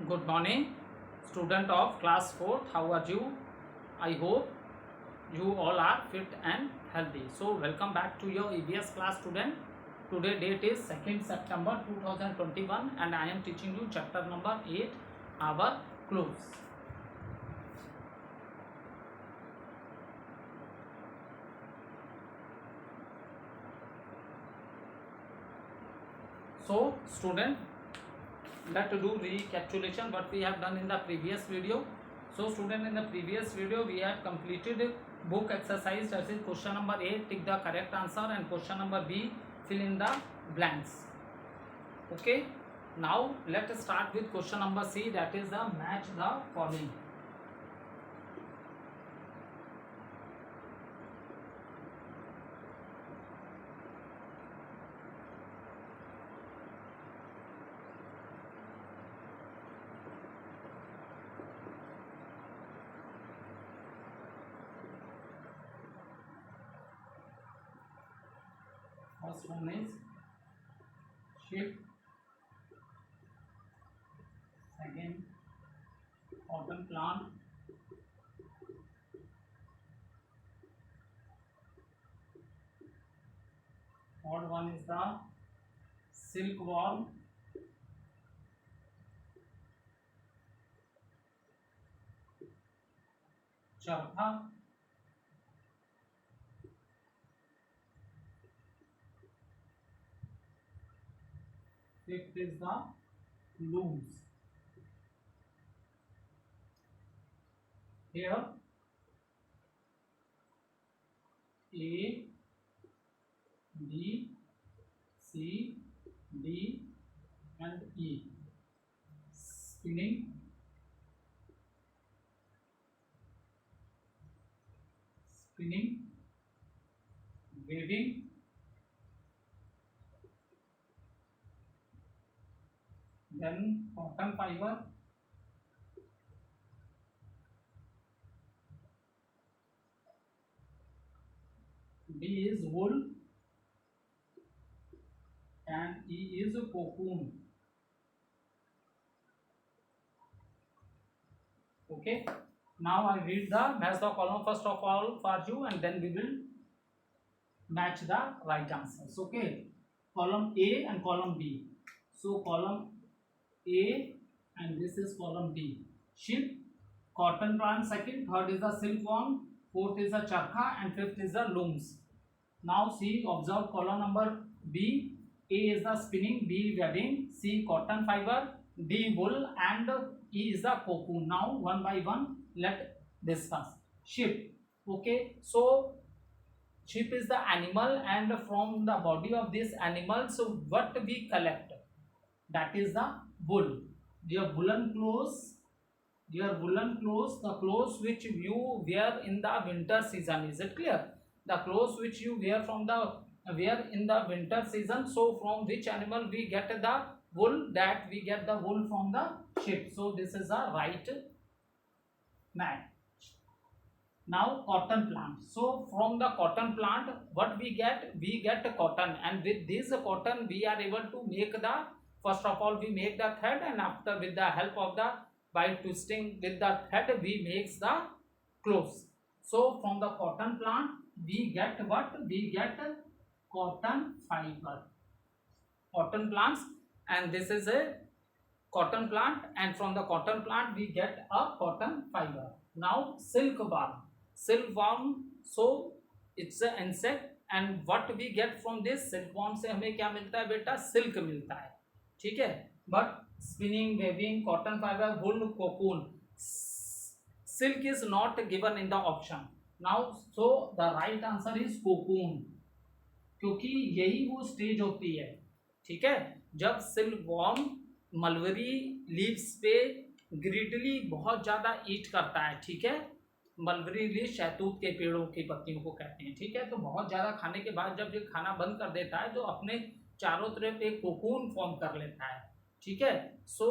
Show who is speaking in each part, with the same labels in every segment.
Speaker 1: Good morning, student of class 4th. How are you? I hope you all are fit and healthy. So welcome back to your EVS class, student. Today date is 2nd September 2021 and I am teaching you chapter number 8, our clothes. So student, let's do recapitulation what we have done in the previous video. So student, in the previous video we have completed book exercise, that is question number A, tick the correct answer, and question number B, fill in the blanks. Okay, now let us start with question number C, that is the match the following. First one is sheep, second cotton plant, third one is the silkworm, charkha, fifth is the looms. Here A, B, C, D and E. Spinning, weaving, then cotton fiber, D is wool and E is cocoon. Okay, now I read the match the column first of all for you and then we will match the right answers. Okay, column A and column B. So column A and this is column B. Sheep, cotton plant second, third is the silkworm, fourth is the charkha and fifth is the looms. Now see, observe column number B. A is the spinning, B weaving, C cotton fiber, D wool and E is the cocoon. Now one by one let discuss. Sheep. Okay, so sheep is the animal and from the body of this animal, so what we collect, that is the wool. Your woolen clothes, the clothes which you wear in the winter season, is it clear? The clothes which you wear in the winter season, so from which animal we get the wool, that we get the wool from the sheep. So this is the right match. Now cotton plant. So from the cotton plant what we get cotton, and with this cotton we are able to make the, first of all we make the thread, and after with the help of the, by twisting with the thread we makes the clothes. So from the cotton plant we get what? We get cotton fiber, cotton plants, and this is a cotton plant, and from the cotton plant we get a cotton fiber. Now silkworm, so it's an insect, and what we get from this silkworm से हमें क्या मिलता है बेटा? Silk मिलता है, ठीक है. But spinning, weaving, cotton fibre, wool, cocoon, silk is not given in the option. Now so the right answer is cocoon, क्योंकि यही वो स्टेज होती है, ठीक है, जब सिल्कवर्म मलबरी लीव्स पे ग्रीडली बहुत ज़्यादा ईट करता है, ठीक है. मलबरी लीव्स शहतूत के पेड़ों की पत्तियों को कहते हैं, ठीक है. तो बहुत ज़्यादा खाने के बाद जब ये खाना बंद कर देता है तो अपने चारों तरफ एक कोकून फॉर्म कर लेता है, ठीक है. So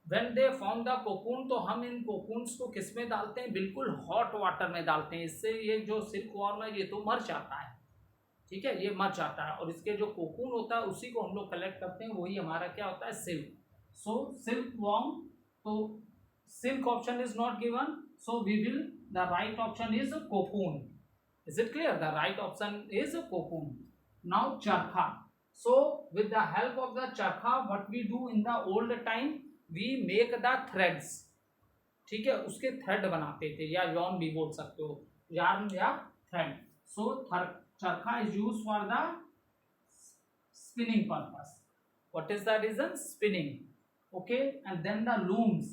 Speaker 1: when they form the cocoon, तो हम इन कोकून्स को किस में डालते हैं? बिल्कुल हॉट वाटर में डालते हैं. इससे ये जो सिल्कवर्म है ये तो मर जाता है, ठीक है, ये मर जाता है, और इसके जो कोकून होता है उसी को हम लोग कलेक्ट करते हैं, वही हमारा क्या होता है? सिल्क. सो सिल्कवर्म तो silk option is not given, so we will, the right option is cocoon. Is it clear? The right option is cocoon. Now charkha. So with the help of the charkha, what we do in the old time, we make the threads. ठीक है, उसके thread बनाते थे, या yawn भी बोल सकते हो, यार्न या thread. So charkha is use for the spinning purpose. What is the reason? Spinning. Okay, and then the looms.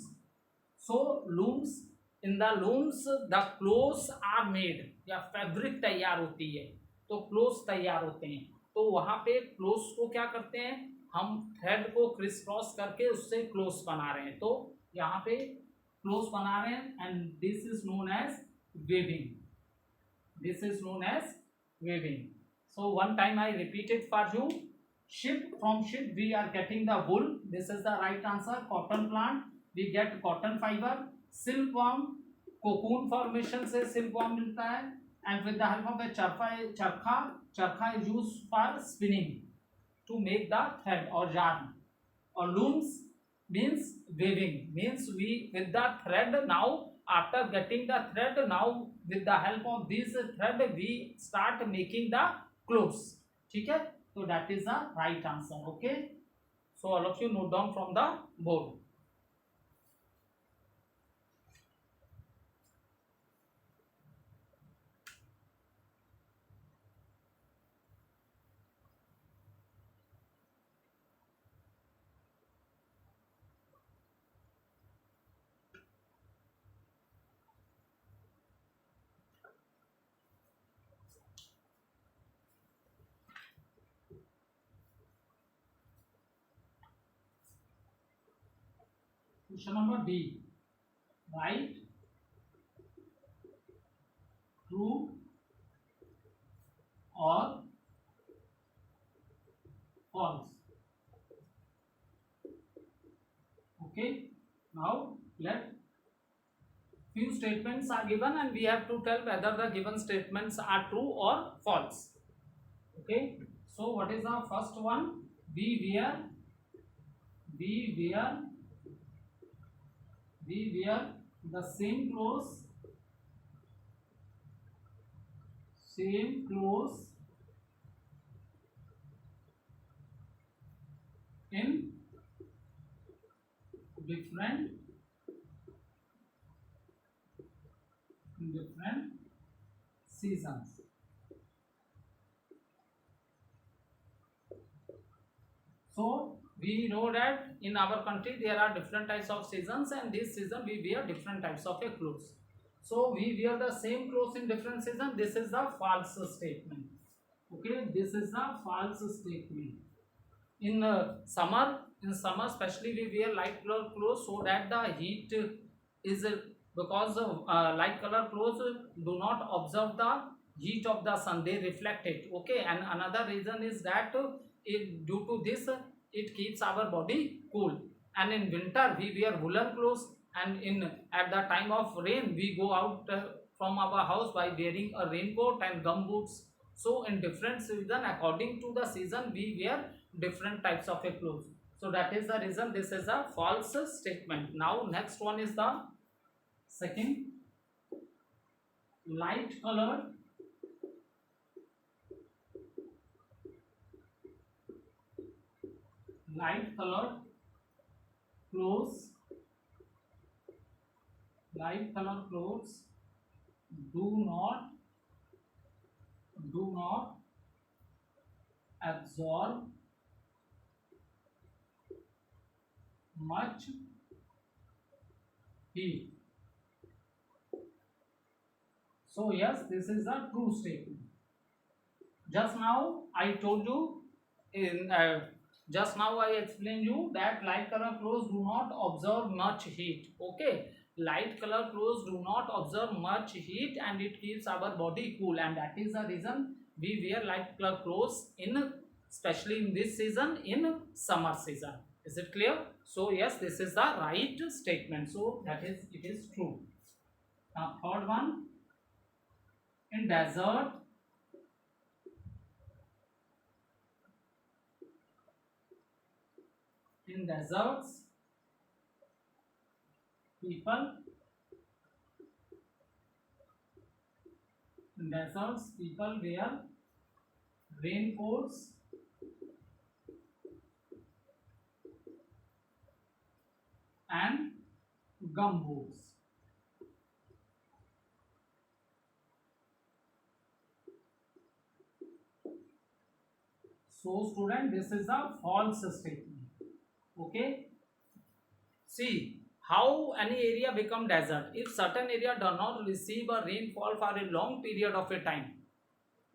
Speaker 1: So looms, in the looms the clothes are made, या फैब्रिक तैयार होती है, तो क्लोथ्स तैयार होते हैं. तो वहां पे क्लोथ्स को क्या करते हैं, हम थ्रेड को क्रिस क्रॉस करके उससे क्लोथ्स बना रहे हैं. तो यहाँ पे क्लोथ्स बना रहे हैं, and this is known as weaving. This is known as weaving. So one time I repeated for you. Ship, from ship we are getting the wool. This is the right answer. Cotton plant we get cotton fiber. Silkworm, cocoon formation से silkworm मिलता है. And with the help of a charkha is used for spinning to make the thread or yarn. Or looms means weaving, means we with the thread, now after getting the thread, now with the help of this thread we start making the clothes. ठीक है, so that is the right answer. Okay, so all of you note down from the board. Question number D. Right, true or false. Okay, now let few statements are given and we have to tell whether the given statements are true or false. Okay, so what is the first one? We wear the same clothes in different seasons. So we know that in our country there are different types of seasons, and this season we wear different types of clothes. So we wear the same clothes in different seasons. This is the false statement. Okay, this is the false statement. In summer especially we wear light color clothes, so that the heat is because light color clothes do not observe the heat of the sun, they reflect it. Okay, and another reason is that due to this it keeps our body cool. And in winter we wear woolen clothes, and at the time of rain we go out from our house by wearing a raincoat and gum boots. So in different season, according to the season, we wear different types of clothes. So that is the reason this is a false statement. Now next one is the second. Light colored clothes do not absorb much heat. So yes, this is a true statement. Just now I told you just now I explained you that light color clothes do not absorb much heat. Okay, light color clothes do not absorb much heat and it keeps our body cool, and that is the reason we wear light color clothes especially in this season, in summer season. Is it clear? So yes, this is the right statement. So that is, it is true. Now third one, in deserts people in deserts, people wear raincoats and gumboots. So student, this is a false statement. Okay, see how any area become desert if certain area do not receive a rainfall for a long period of a time.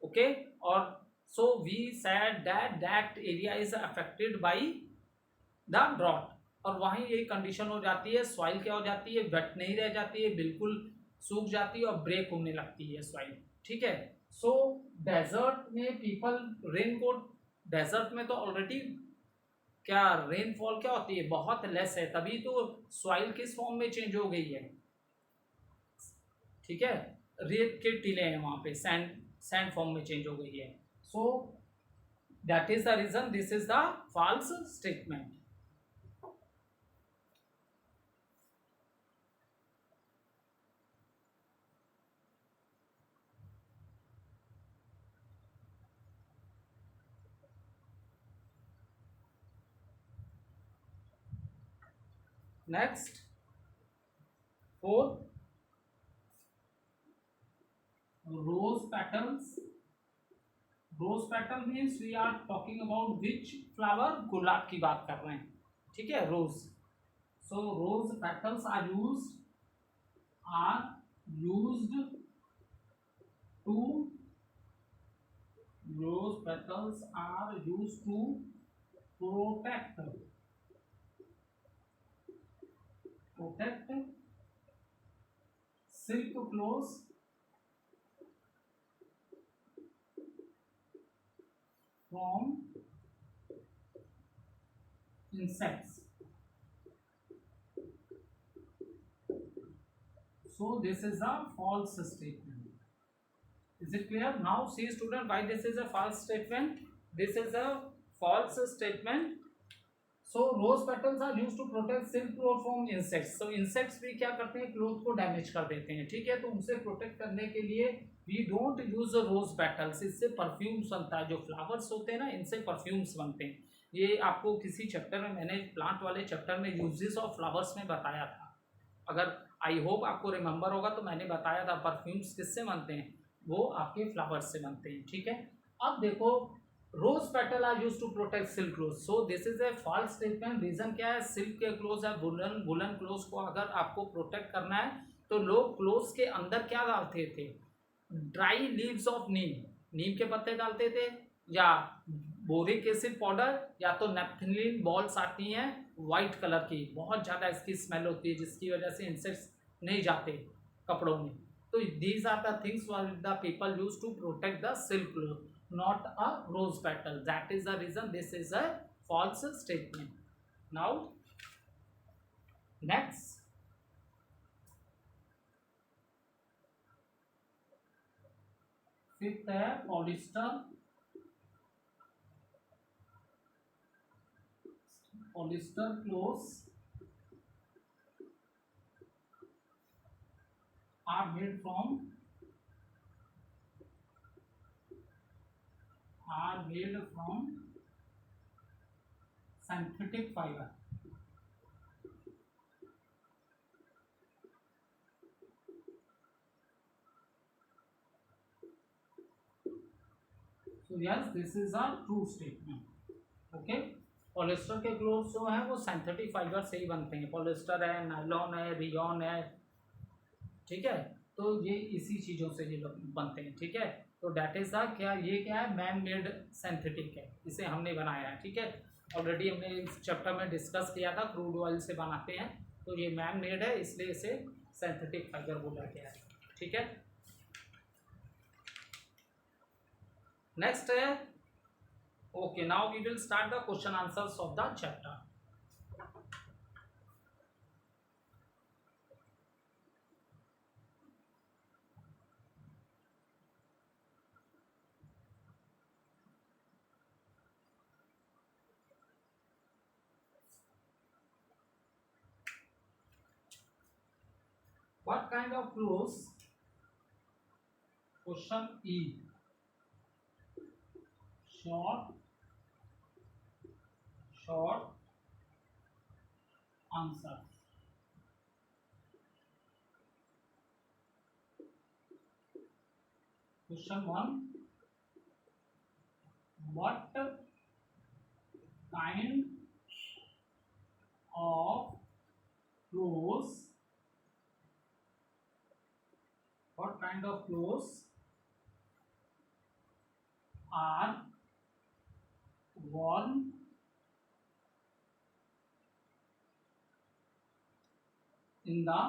Speaker 1: Okay, or so we said that that area is affected by the drought. और वहीं यही condition हो जाती है, soil क्या हो जाती है, वेट नहीं रह जाती है, बिल्कुल सूख जाती है और ब्रेक होने लगती है सॉइल. ठीक है. सो डेजर्ट में पीपल रेनकोट, डेजर्ट में तो ऑलरेडी क्या रेनफॉल क्या होती है, बहुत लेस है, तभी तो सॉइल किस फॉर्म में चेंज हो गई है. ठीक है, रेत के टीले हैं वहां पे, सैंड सैंड फॉर्म में चेंज हो गई है. So that is the reason this is the false statement. Next, fourth, rose petals. Rose petal means we are talking about which flower? गुलाब की बात कर रहे हैं. ठीक है, rose. So rose petals are used to rose petals are used to protect silk clothes from insects. So this is a false statement. Is it clear? Now see student, why this is a false statement. This is a false statement. So rose petals are used to protect silk cloth from insects. So insects भी क्या करते हैं, cloth को damage कर देते हैं. ठीक है, तो उनसे प्रोटेक्ट करने के लिए we don't use rose petals. इससे परफ्यूम्स बनता है, जो फ्लावर्स होते हैं ना, इनसे परफ्यूम्स बनते हैं. ये आपको किसी चैप्टर में, मैंने प्लांट वाले चैप्टर में यूजेस ऑफ फ्लावर्स में बताया था. अगर आई होप आपको रिमेंबर होगा, तो मैंने बताया था परफ्यूम्स किससे बनते हैं, वो आपके फ्लावर्स से बनते हैं. ठीक है, अब देखो rose petal are used to protect silk cloth. So this is a false statement. Reason क्या है, सिल्क के क्लोथ है, वुलन क्लोथ को अगर आपको प्रोटेक्ट करना है तो लोग क्लोथ के अंदर क्या डालते थे, ड्राई लीव्स ऑफ नीम, नीम के पत्ते डालते थे, या बोरिक एसिड पाउडर, या तो नेफ्थलीन बॉल्स आती हैं वाइट कलर की, बहुत ज़्यादा इसकी स्मेल होती है जिसकी वजह से इंसेक्ट्स नहीं जाते कपड़ों में. तो these are the things the people use to protect the silk cloth, not a rose petal. That is the reason this is a false statement. Now next, fifth है polyester. Polyester clothes are made from synthetic fiber. So yes, this is a true statement. Okay, polyester के clothes जो हैं वो synthetic fibre से ही बनते हैं. Polyester है, nylon है, रियॉन है. ठीक है, तो ये इसी चीज़ों से ये बनते हैं. ठीक है, तो डैट इज द क्या, ये क्या है, मैन मेड सिंथेटिक है, इसे हमने बनाया है. ठीक है, ऑलरेडी हमने इस चैप्टर में डिस्कस किया था, क्रूड ऑयल से बनाते हैं, तो ये मैन मेड है, इसलिए इसे सिंथेटिक फाइबर बोला गया है. ठीक है, नेक्स्ट है. Okay, now we will start the question answers of the chapter. What kind of clothes? Question E. Short answer. Question 1. What kind of clothes? What kind of clothes are worn in the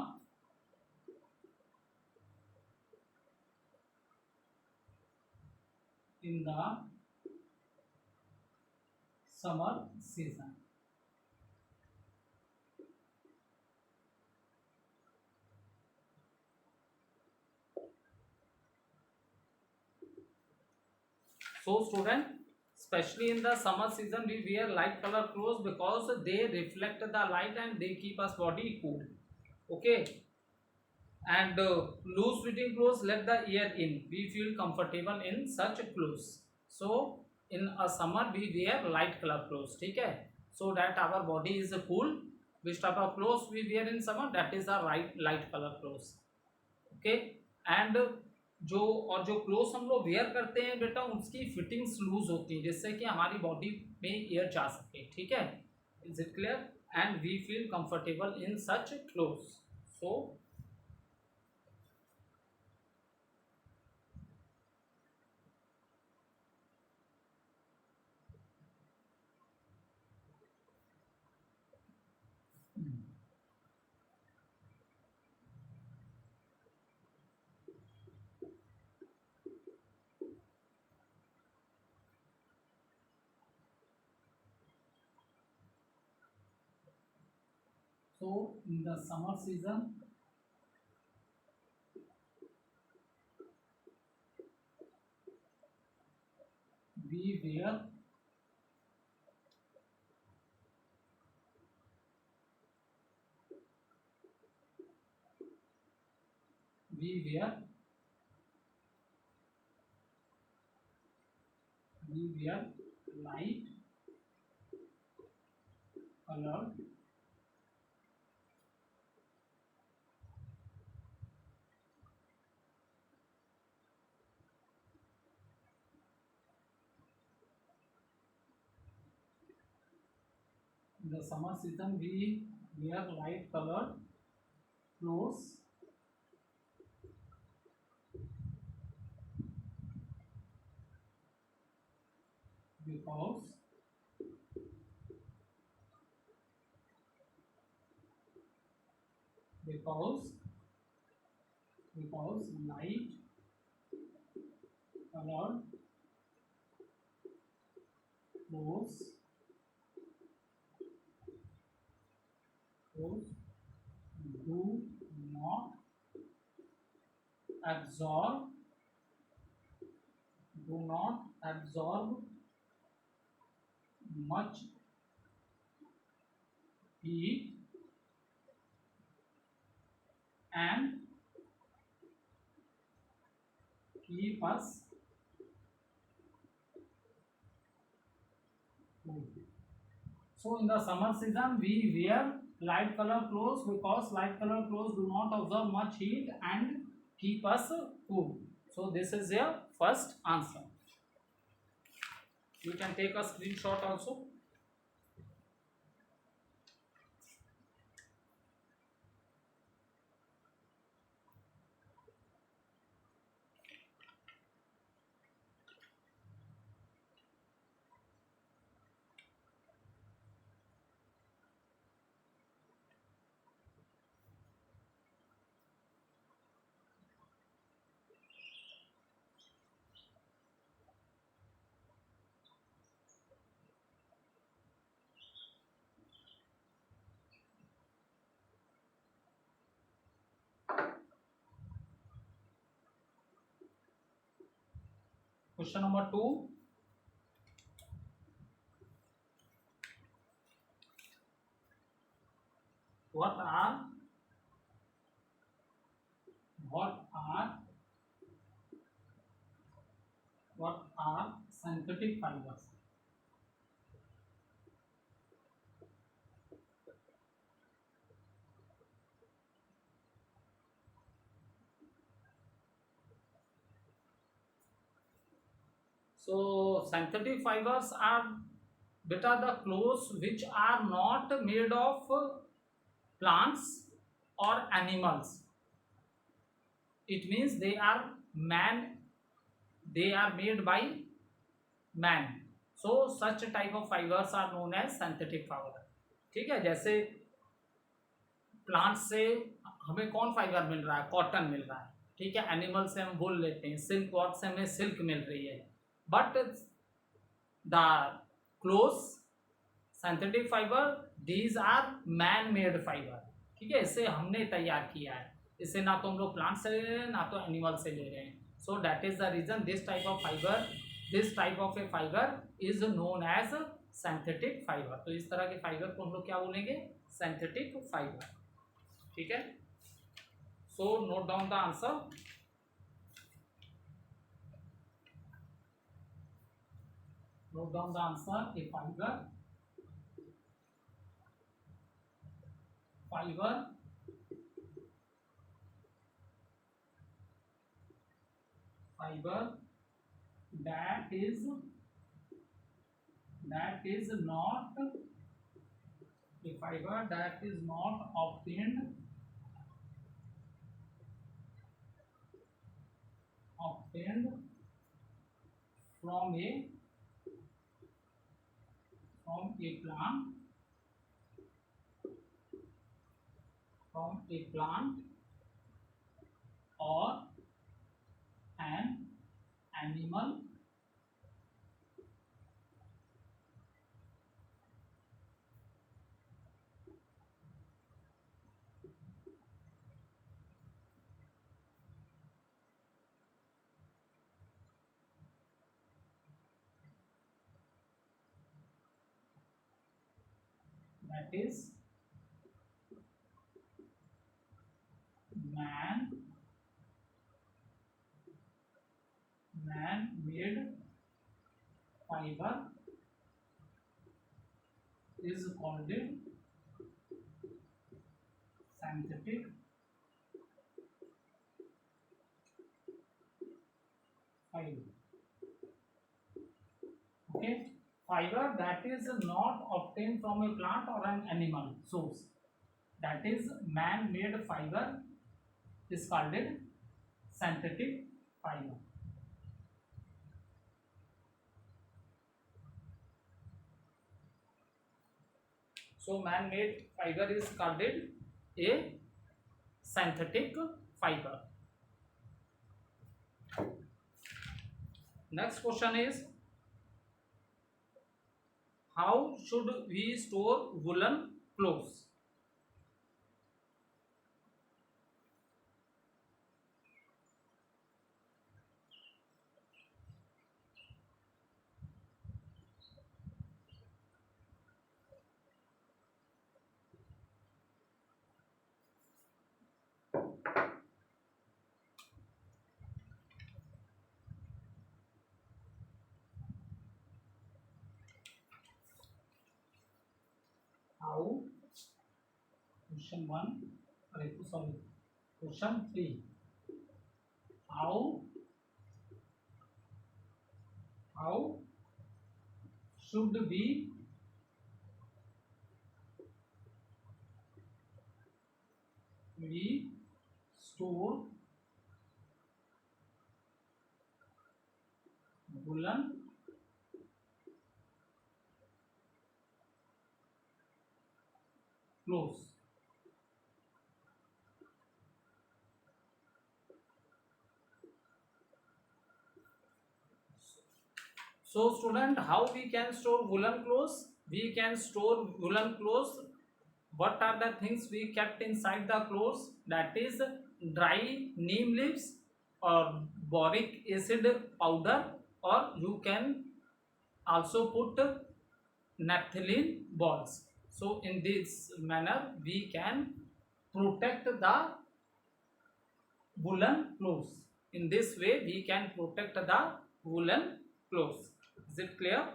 Speaker 1: summer season? So student, especially in the summer season, we wear light color clothes because they reflect the light and they keep us body cool. Okay. And loose fitting clothes let the air in. We feel comfortable in such clothes. So in a summer we wear light color clothes. ठीक है? So that our body is cool. Which type of clothes we wear in summer? That is the light color clothes. Okay. And जो clothes हम लोग where करते हैं बेटा, उसकी fittings loose होती है जिससे कि हमारी बॉडी में एयर जा सके. ठीक है? Is it clear? And we feel comfortable in such clothes. So in the summer season, we wear light colored in the summer season we wear light colored clothes because light colored clothes do not absorb much heat and keep us cool. So in the summer season we wear light color clothes because light color clothes do not absorb much heat and keep us cool. So this is your first answer. You can take a screenshot also. Question number 2. What are what are synthetic fibers? So synthetic fibers are beta the clothes which are not made of plants or animals. It means they are made by man. So such type of fibers are known as synthetic fiber. ठीक है, जैसे plant से हमें कौन fibre मिल रहा है, cotton mill रहा है, ठीक है, एनिमल से हम वूल लेते हैं, सिल्क वॉट से हमें सिल्क मिल रही है, but the cloth synthetic fibre these are man made fibre, ठीक है, इसे हमने तैयार किया है, इसे ना तो हम लोग प्लांट से ले रहे हैं ना तो एनिमल से ले रहे हैं. So that is the reason this type of a fibre is known as synthetic fibre. तो इस तरह के फाइबर को हम लोग क्या बोलेंगे, सिंथेटिक फाइबर. ठीक है, so note down the answer. Note down the answer. A fiber that is not a fiber that is not obtained from a plant or an animal that is man-made fiber is called synthetic fiber. Okay, fiber that is not obtained from a plant or an animal source, that is man-made fiber is called synthetic fiber. So man-made fiber is called a synthetic fiber. Next question is, how should we store woolen clothes? How? Question 1. Sorry. Question 3. How should we store woolen clothes? So student, how we can store woolen clothes? We can store woolen clothes. What are the things we kept inside the clothes? That is dry neem leaves or boric acid powder, or you can also put naphthalene balls. So in this manner we can protect the woolen clothes. In this way, we can protect the woolen clothes. Is it clear?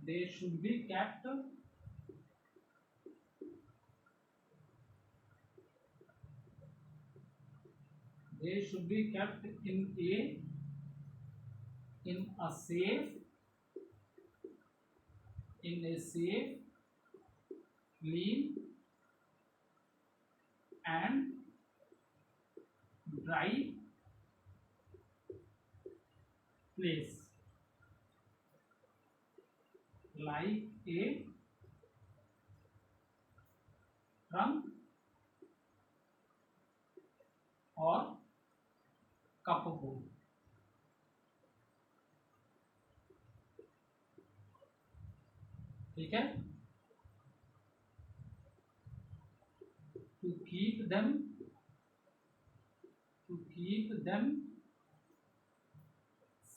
Speaker 1: They should be kept in a safe clean and dry place, like a trunk or cupboard. ठीक है? To keep them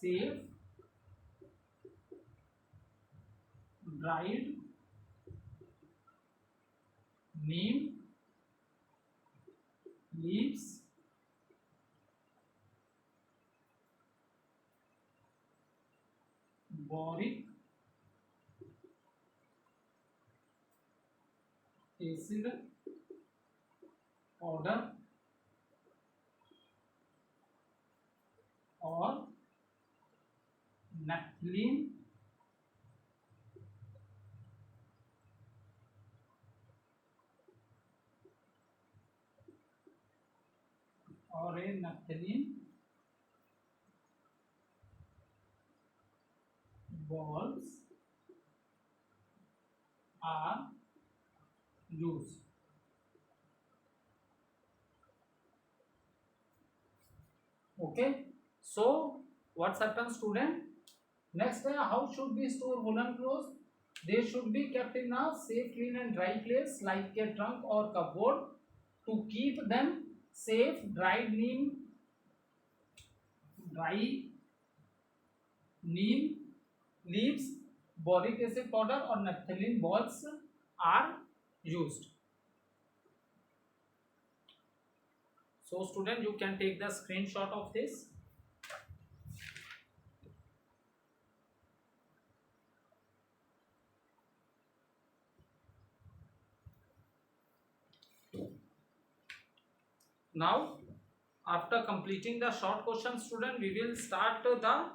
Speaker 1: safe, dried neem leaves boric acid powder or naphthalene balls are used. Okay, so what's happened, student? Next, how should we store woolen clothes? They should be kept in a safe, clean and dry place like a trunk or cupboard. To keep them safe, dry neem leaves, boric acid powder or naphthalene balls are used. So student, you can take the screenshot of this. Now, after completing the short question, student, we will start the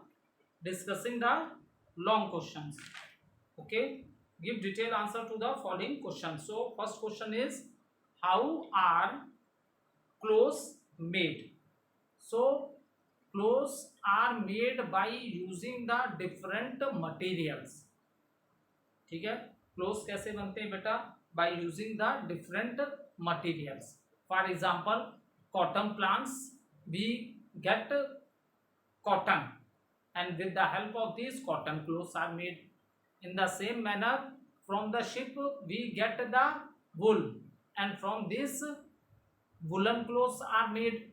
Speaker 1: discussing the long questions. Okay, give detailed answer to the following questions. So first question is, how are clothes made? So clothes are made by using the different materials. ठीक है, clothes कैसे बनते हैं बेटा? By using the different materials. For example, cotton plants, we get cotton, and with the help of these cotton clothes are made. In the same manner, from the sheep we get the wool, and from this woolen clothes are made.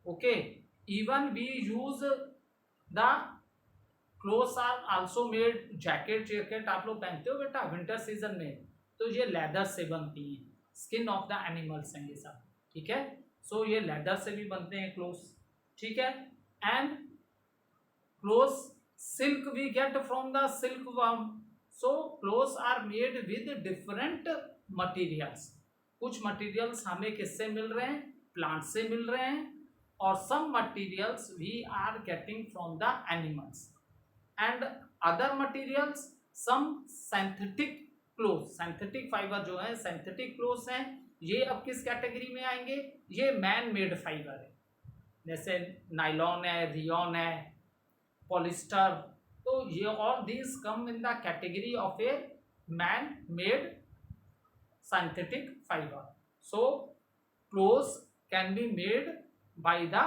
Speaker 1: Okay, even we use the clothes are also made. Jacket आप लोग पहनते हो बेटा winter season में, तो ये leather से बनती हैं, स्किन ऑफ द एनिमल्स हैं ये सब. ठीक है, सो ये लेदर से भी बनते हैं क्लोथ्स. ठीक है, and clothes silk we get from the silk worm. So clothes are made with different materials. कुछ मटेरियल्स हमें किससे मिल रहे हैं? प्लांट से मिल रहे हैं. और some materials we are getting from the animals, and other materials some synthetic clothes. Synthetic fibre जो है, सिंथेटिक क्लोथ्स हैं, ये अब किस कैटेगरी में आएंगे? ये मैन मेड फाइबर है, जैसे नाइलॉन है, रियॉन है, पॉलिस्टर. तो ये all these come in the category of a man made synthetic fiber. So clothes can be made by the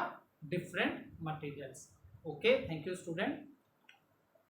Speaker 1: different materials. Okay, thank you student.